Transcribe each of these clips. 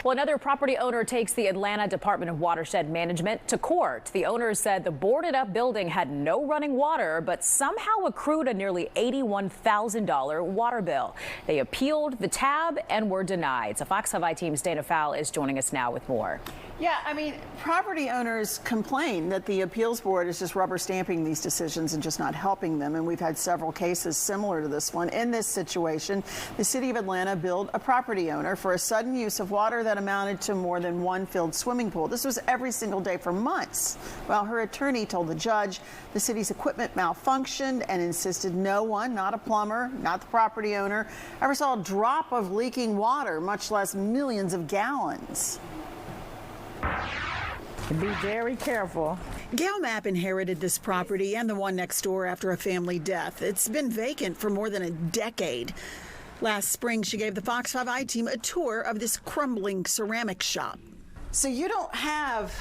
Well, another property owner takes the Atlanta Department of Watershed Management to court. The owner said the boarded up building had no running water, but somehow accrued a nearly $81,000 water bill. They appealed the tab and were denied. So Fox 5 team's Dana Fowle is joining us now with more. Yeah, I mean, property owners complain that the appeals board is just rubber stamping these decisions and just not helping them. And we've had several cases similar to this one. In this situation, the city of Atlanta billed a property owner for a sudden use of water that amounted to more than one filled swimming pool. This was every single day for months. Well, her attorney told the judge the city's equipment malfunctioned and insisted no one, not a plumber, not the property owner, ever saw a drop of leaking water, much less millions of gallons. Be very careful. Gail Mapp inherited this property and the one next door after a family death. It's been vacant for more than a decade. Last spring, she gave the Fox 5 team a tour of this crumbling ceramic shop. So you don't have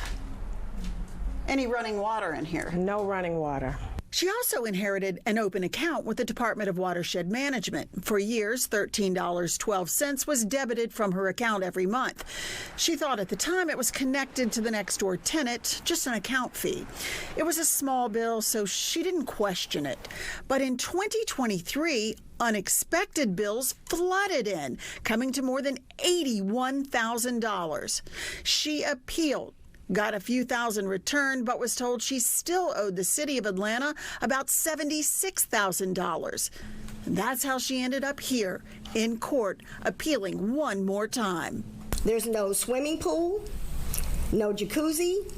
any running water in here? No running water. She also inherited an open account with the Department of Watershed Management. For years, $13.12 was debited from her account every month. She thought at the time it was connected to the next door tenant, just an account fee. It was a small bill, so she didn't question it. But in 2023, unexpected bills flooded in, coming to more than $81,000. She appealed, got a few thousand returned, but was told she still owed the city of Atlanta about $76,000. That's how she ended up here in court, appealing one more time. There's no swimming pool, no jacuzzi,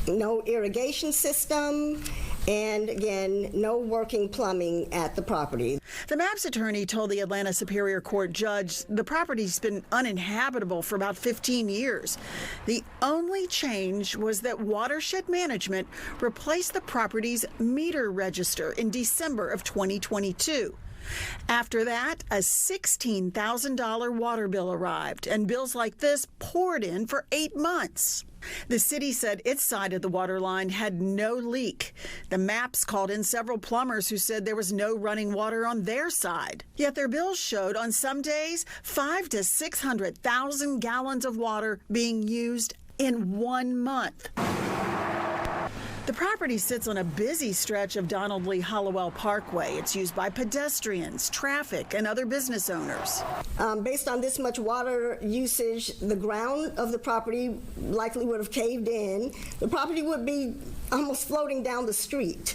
no irrigation system, and again, no working plumbing at the property. The Mapp's attorney told the Atlanta Superior Court judge the property's been uninhabitable for about 15 years. The only change was that Watershed Management replaced the property's meter register in December of 2022. After that, a $16,000 water bill arrived, and bills like this poured in for 8 months. The city said its side of the water line had no leak. The Maps called in several plumbers who said there was no running water on their side. Yet their bills showed on some days 500,000 to 600,000 gallons of water being used in 1 month. The property sits on a busy stretch of Donald Lee Hollowell Parkway. It's used by pedestrians, traffic, and other business owners. Based on this much water usage, the ground of the property likely would have caved in. The property would be almost floating down the street.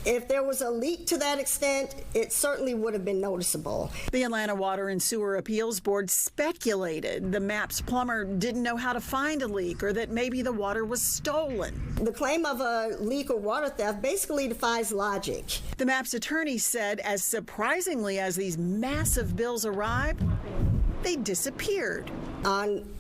If there was a leak to that extent, it certainly would have been noticeable. The Atlanta Water and Sewer Appeals Board speculated the Maps plumber didn't know how to find a leak or that maybe the water was stolen. The claim of a leak or water theft basically defies logic. The Maps attorney said as surprisingly as these massive bills arrived, they disappeared. On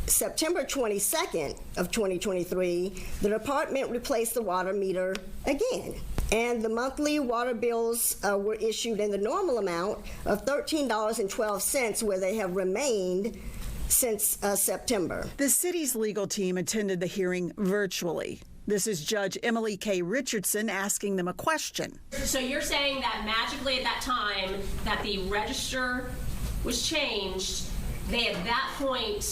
September 22nd of 2023, the department replaced the water meter again. And the monthly water bills were issued in the normal amount of $13.12, where they have remained since September. The city's legal team attended the hearing virtually. This is Judge Emily K. Richardson asking them a question. So you're saying that magically at that time that the register was changed, they at that point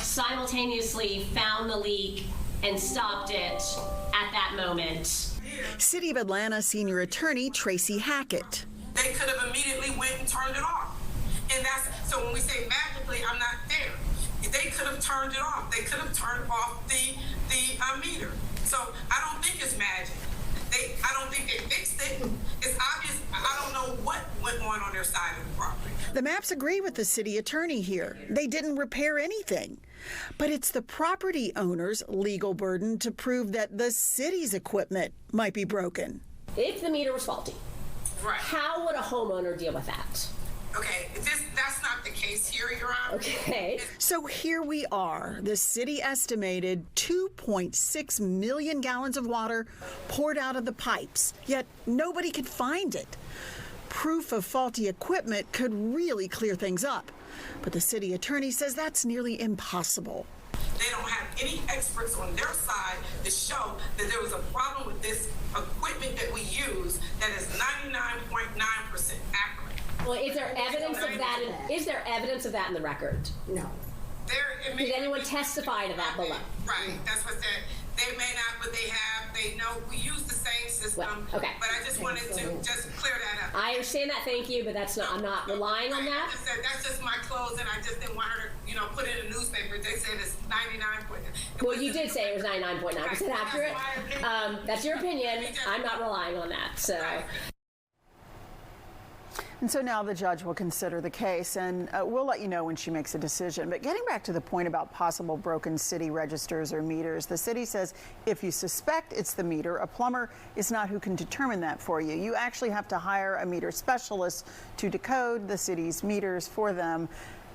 simultaneously found the leak and stopped it at that moment? City of Atlanta senior attorney Tracy Hackett. They could have immediately went and turned it off. And that's, so when we say magically, I'm not there. They could have turned it off. They could have turned off the meter. So I don't think it's magic. I don't think they fixed it. It's obvious. I don't know what went on their side of the property. The Maps agree with the city attorney here. They didn't repair anything. But it's the property owner's legal burden to prove that the city's equipment might be broken. If the meter was faulty, right, how would a homeowner deal with that? Okay, that's not the case here, Your Honor. Okay. So here we are. The city estimated 2.6 million gallons of water poured out of the pipes, yet nobody could find it. Proof of faulty equipment could really clear things up. But the city attorney says that's nearly impossible. They don't have any experts on their side to show that there was a problem with this equipment that we use that is 99.9% accurate. Well, is there evidence of that? Is there evidence of that in the record? No. Did anyone testify to that below? Right, that's what said. They may not, but they have. They know we use the same system. Well, okay. But I just wanted to just clear that up. I understand that. Thank you, but that's not. I'm not relying on that. That's just my clothes, and I just didn't want her to, put it in a newspaper. They said it's 99. Well, you did say it was 99.9% accurate. That's your opinion. I'm not relying on that. So. And so now the judge will consider the case, and we'll let you know when she makes a decision. But getting back to the point about possible broken city registers or meters, the city says if you suspect it's the meter, a plumber is not who can determine that for you. You actually have to hire a meter specialist to decode the city's meters for them.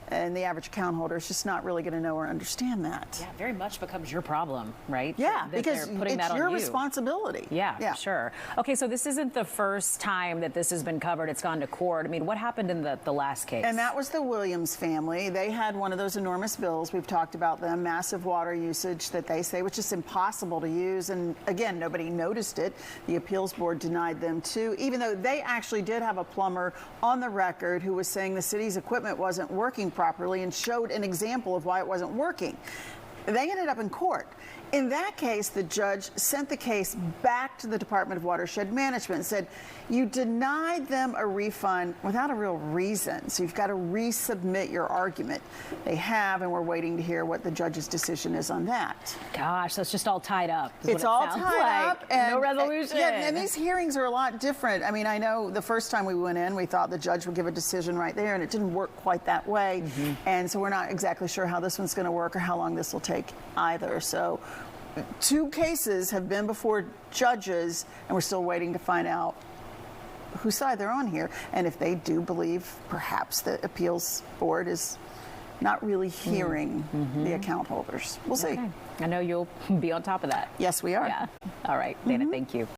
And the average account holder is just not really going to know or understand that. Yeah, very much becomes your problem, right? Yeah, That because they're putting it's that on your you. responsibility. Yeah, sure. Okay, so this isn't the first time that this has been covered. It's gone to court. I mean, what happened in the last case? And that was the Williams family. They had one of those enormous bills. We've talked about them, massive water usage that they say was just impossible to use. And again, nobody noticed it. The appeals board denied them too, even though they actually did have a plumber on the record who was saying the city's equipment wasn't working properly and showed an example of why it wasn't working. They ended up in court. In that case, the judge sent the case back to the Department of Watershed Management and said, you denied them a refund without a real reason, so you've got to resubmit your argument. They have, and we're waiting to hear what the judge's decision is on that. Gosh, so it's just all tied up. It's all tied up. And no resolution. And these hearings are a lot different. I mean, I know the first time we went in, we thought the judge would give a decision right there, and it didn't work quite that way. And so we're not exactly sure how this one's going to work or how long this will take either. So 2 cases have been before judges, and we're still waiting to find out whose side they're on here, and if they do believe perhaps the appeals board is not really hearing the account holders. We'll see. I know you'll be on top of that. Yes, we are. Yeah. All right, Dana, thank you.